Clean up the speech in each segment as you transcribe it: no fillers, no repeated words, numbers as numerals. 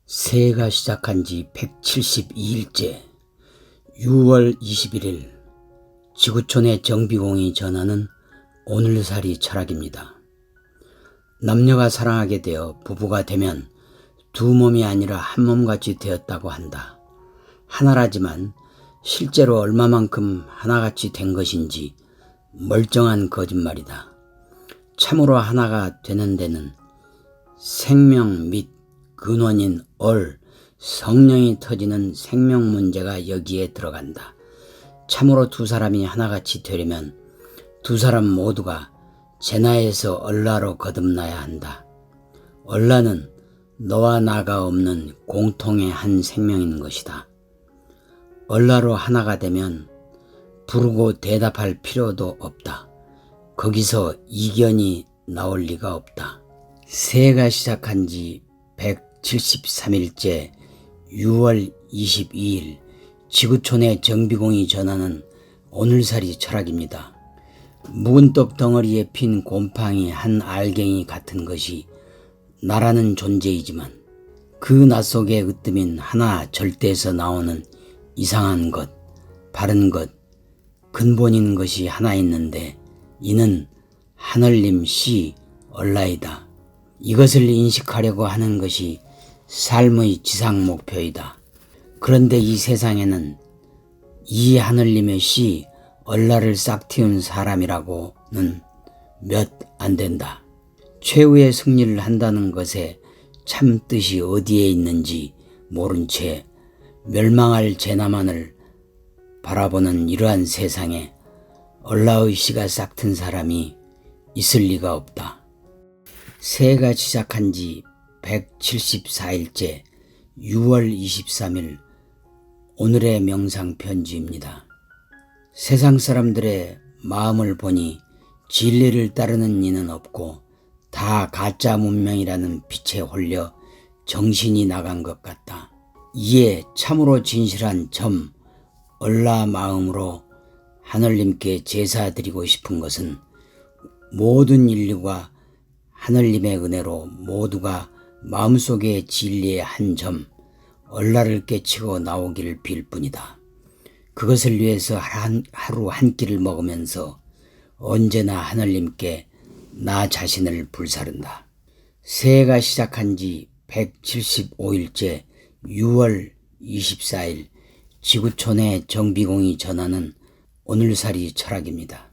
새해가 시작한 지 172일째 6월 21일 지구촌의 정비공이 전하는 오늘살이 철학입니다. 남녀가 사랑하게 되어 부부가 되면 두 몸이 아니라 한 몸같이 되었다고 한다. 하나라지만 실제로 얼마만큼 하나같이 된 것인지 멀쩡한 거짓말이다. 참으로 하나가 되는 데는 생명 및 근원인 성령이 터지는 생명 문제가 여기에 들어간다. 참으로 두 사람이 하나같이 되려면 두 사람 모두가 제나에서 얼라로 거듭나야 한다. 얼라는 너와 나가 없는 공통의 한 생명인 것이다. 얼라로 하나가 되면 부르고 대답할 필요도 없다. 거기서 이견이 나올 리가 없다. 새해가 시작한 지 173일째 6월 22일 지구촌의 정비공이 전하는 오늘살이 철학입니다. 묵은 떡 덩어리에 핀 곰팡이 한 알갱이 같은 것이 나라는 존재이지만 그 나 속에 으뜸인 하나 절대에서 나오는 이상한 것, 바른 것, 근본인 것이 하나 있는데 이는 하늘님 시 얼라이다. 이것을 인식하려고 하는 것이 삶의 지상 목표이다. 그런데 이 세상에는 이 하늘님의 시 얼라를 싹 틔운 사람이라고는 몇 안 된다. 최후의 승리를 한다는 것에 참 뜻이 어디에 있는지 모른 채 멸망할 제나만을 바라보는 이러한 세상에 얼라의 씨가 싹튼 사람이 있을 리가 없다. 새해가 시작한 지 174일째 6월 23일 오늘의 명상 편지입니다. 세상 사람들의 마음을 보니 진리를 따르는 이는 없고 다 가짜 문명이라는 빛에 홀려 정신이 나간 것 같다. 이에 참으로 진실한 얼라 마음으로 하늘님께 제사드리고 싶은 것은 모든 인류가 하늘님의 은혜로 모두가 마음속의 진리의 한 얼라를 깨치고 나오기를 빌 뿐이다. 그것을 위해서 하루 한 끼를 먹으면서 언제나 하늘님께 나 자신을 불사른다. 새해가 시작한 지 175일째 6월 24일 지구촌의 정비공이 전하는 오늘살이 철학입니다.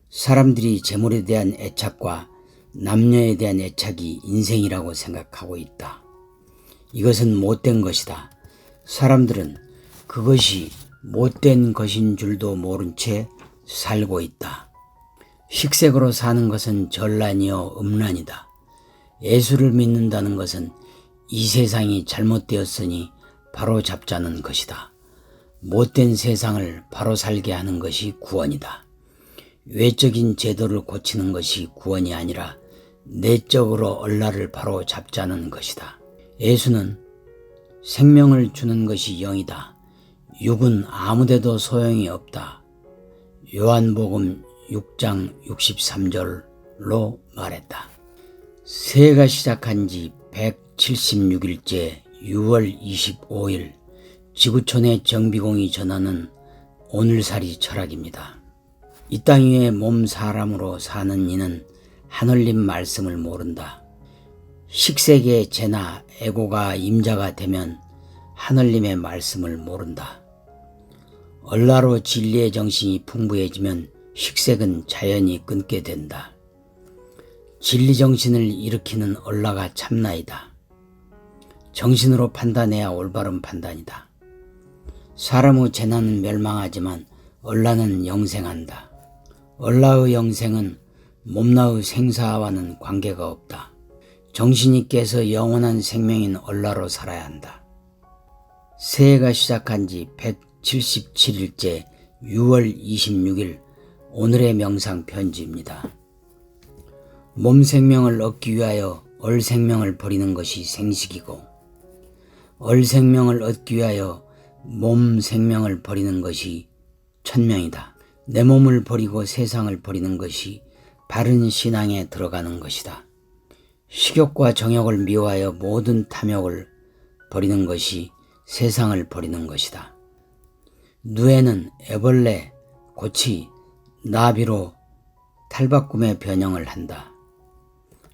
사람들이 재물에 대한 애착과 남녀에 대한 애착이 인생이라고 생각하고 있다. 이것은 못된 것이다. 사람들은 그것이 못된 것인 줄도 모른 채 살고 있다. 식색으로 사는 것은 전란이요 음란이다. 예수를 믿는다는 것은 이 세상이 잘못되었으니 바로 잡자는 것이다. 못된 세상을 바로 살게 하는 것이 구원이다. 외적인 제도를 고치는 것이 구원이 아니라 내적으로 얼라를 바로 잡자는 것이다. 예수는 생명을 주는 것이 영이다. 육은 아무데도 소용이 없다. 요한복음 6장 63절로 말했다. 새해가 시작한 지 176일째 6월 25일 지구촌의 정비공이 전하는 오늘살이 철학입니다. 이 땅 위에 몸 사람으로 사는 이는 하늘님 말씀을 모른다. 식색의 재나 애고가 임자가 되면 하늘님의 말씀을 모른다. 얼라로 진리의 정신이 풍부해지면 식색은 자연히 끊게 된다. 진리 정신을 일으키는 얼라가 참나이다. 정신으로 판단해야 올바른 판단이다. 사람의 재나는 멸망하지만 얼라는 영생한다. 얼라의 영생은 몸나의 생사와는 관계가 없다. 정신이 깨서 영원한 생명인 얼라로 살아야 한다. 새해가 시작한 지 177일째 6월 26일 오늘의 명상 편지입니다. 몸 생명을 얻기 위하여 얼 생명을 버리는 것이 생식이고 얼 생명을 얻기 위하여 몸 생명을 버리는 것이 천명이다. 내 몸을 버리고 세상을 버리는 것이 바른 신앙에 들어가는 것이다. 식욕과 정욕을 미워하여 모든 탐욕을 버리는 것이 세상을 버리는 것이다. 누에는 애벌레, 고치, 나비로 탈바꿈의 변형을 한다.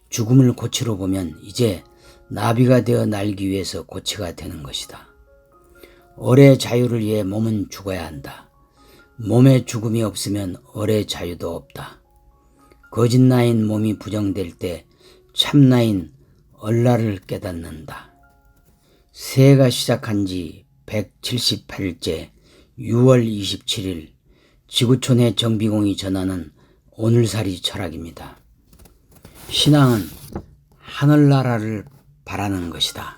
죽음을 고치로 보면 이제 나비가 되어 날기 위해서 고치가 되는 것이다. 얼의 자유를 위해 몸은 죽어야 한다. 몸에 죽음이 없으면 얼의 자유도 없다. 거짓나인 몸이 부정될 때 참나인 얼라를 깨닫는다. 새해가 시작한 지 178일째 6월 27일 지구촌의 정비공이 전하는 오늘살이 철학입니다. 신앙은 하늘나라를 바라는 것이다.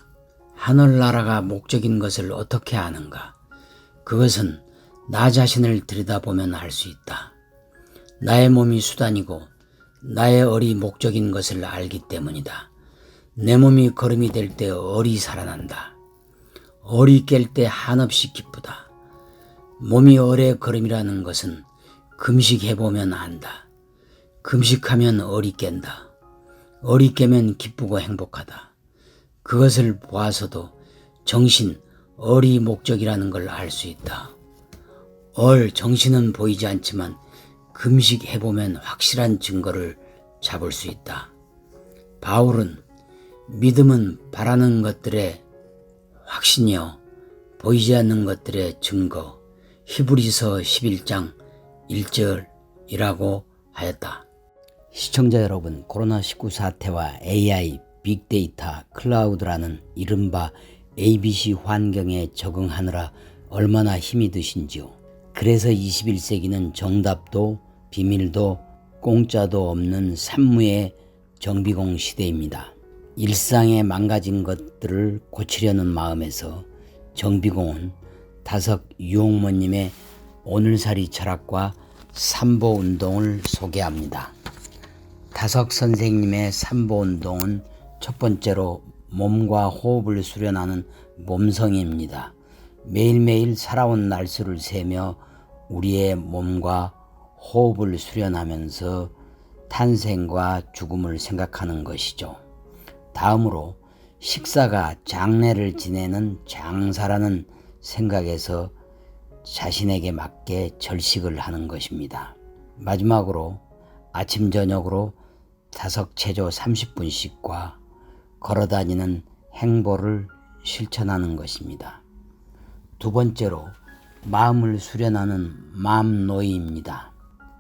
하늘나라가 목적인 것을 어떻게 아는가? 그것은 나 자신을 들여다보면 알 수 있다. 나의 몸이 수단이고 나의 얼이 목적인 것을 알기 때문이다. 내 몸이 걸음이 될 때 얼이 살아난다. 얼이 깰 때 한없이 기쁘다. 몸이 얼의 걸음이라는 것은 금식해보면 안다. 금식하면 얼이 깬다. 얼이 깨면 기쁘고 행복하다. 그것을 보아서도 정신, 얼이 목적이라는 걸 알 수 있다. 정신은 보이지 않지만 금식해보면 확실한 증거를 잡을 수 있다. 바울은 믿음은 바라는 것들의 확신이요 보이지 않는 것들의 증거, 히브리서 11장 1절이라고 하였다. 시청자 여러분, 코로나19 사태와 AI, 빅데이터, 클라우드라는 이른바 ABC 환경에 적응하느라 얼마나 힘이 드신지요. 그래서 21세기는 정답도 비밀도 공짜도 없는 산무의 정비공 시대입니다. 일상에 망가진 것들을 고치려는 마음에서 정비공은 다석 유옥모님의 오늘살이 철학과 삼보운동을 소개합니다. 다석 선생님의 삼보운동은 첫 번째로 몸과 호흡을 수련하는 몸성입니다. 매일매일 살아온 날수를 세며 우리의 몸과 호흡을 수련하면서 탄생과 죽음을 생각하는 것이죠. 다음으로 식사가 장례를 지내는 장사라는 생각에서 자신에게 맞게 절식을 하는 것입니다. 마지막으로 아침 저녁으로 다석체조 30분씩과 걸어다니는 행보를 실천하는 것입니다. 두 번째로 마음을 수련하는 마음노이입니다.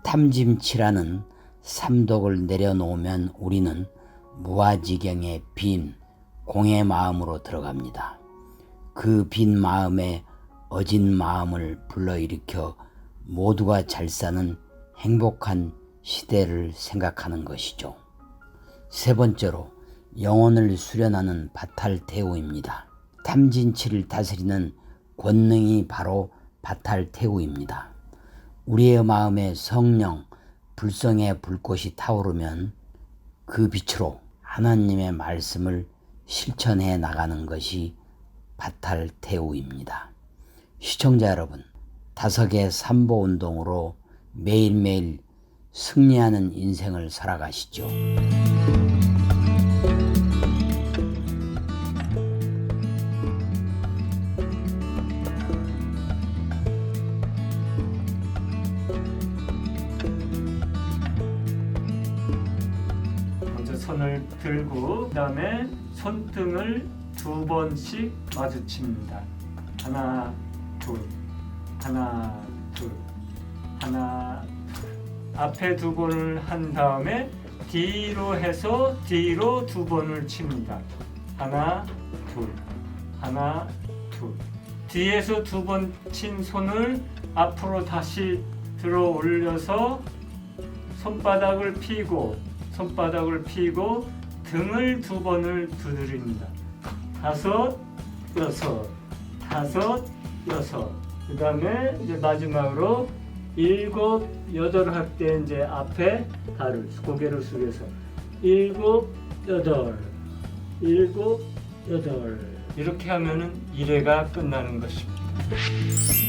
탐짐치라는 삼독을 내려놓으면 우리는 무아지경의 빈 공의 마음으로 들어갑니다. 그 빈 마음에 어진 마음을 불러일으켜 모두가 잘 사는 행복한 시대를 생각하는 것이죠. 세 번째로 영혼을 수련하는 바탈테우입니다. 탐진치를 다스리는 권능이 바로 바탈테우입니다. 우리의 마음에 성령, 불성의 불꽃이 타오르면 그 빛으로 하나님의 말씀을 실천해 나가는 것이 바탈테우입니다. 시청자 여러분, 다석의 삼보운동으로 매일매일 승리하는 인생을 살아가시죠. 손을 들고 그 다음에 손등을 2번씩 마주칩니다. 하나, 둘, 하나, 둘, 하나, 둘. 앞에 2번을 한 다음에 뒤로 해서 뒤로 2번을 칩니다. 하나, 둘, 하나, 둘. 뒤에서 2번 친 손을 앞으로 다시 들어 올려서 손바닥을 펴고 등을 2번을 두드립니다. 5, 6, 5, 6. 그 다음에 이제 마지막으로 7, 8 할 때 이제 앞에 발을 고개를 숙여서 7, 8, 7, 8 이렇게 하면은 1회가 끝나는 것입니다.